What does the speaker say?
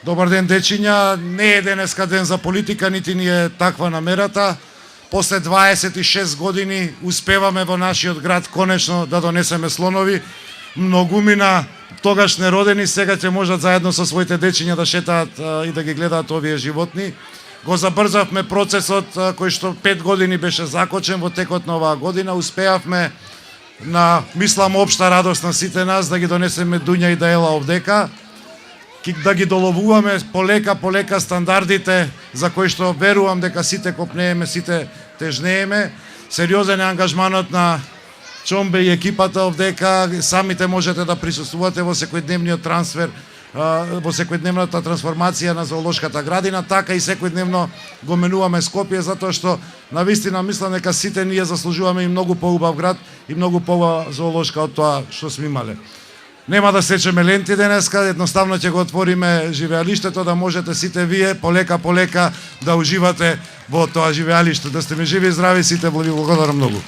Добар ден, дечиња. Не е денеска ден за политика, нити ни е таква намерата. После 26 години успеваме во нашиот град конечно да донесеме слонови. Многумина тогаш неродени сега ќе можат заедно со своите дечиња да шетаат и да ги гледаат овие животни. Го забрзавме процесот кој што 5 години беше закочен во текот на оваа година. Успеавме на, мислам, општа радост на сите нас да ги донесеме Дуња и Даела овдека, да ги доловуваме полека стандардите за кои што верувам дека сите копнееме, сите тежнееме. Сериозен е ангажманот на Чомбе и екипата овдека, самите можете да присуствувате во секојдневниот трансфер, во секојдневната трансформација на зоолошката градина, така и секојдневно го менуваме Скопје, затоа што навистина мислам дека сите ние заслужуваме и многу поубав град и многу поубава зоолошка од тоа што сме имале. Нема да сечеме ленти денеска, едноставно ќе го отвориме живеалиштето да можете сите вие полека да уживате во тоа живеалиште. Да сте ми живи и здрави сите, ви благодарам многу.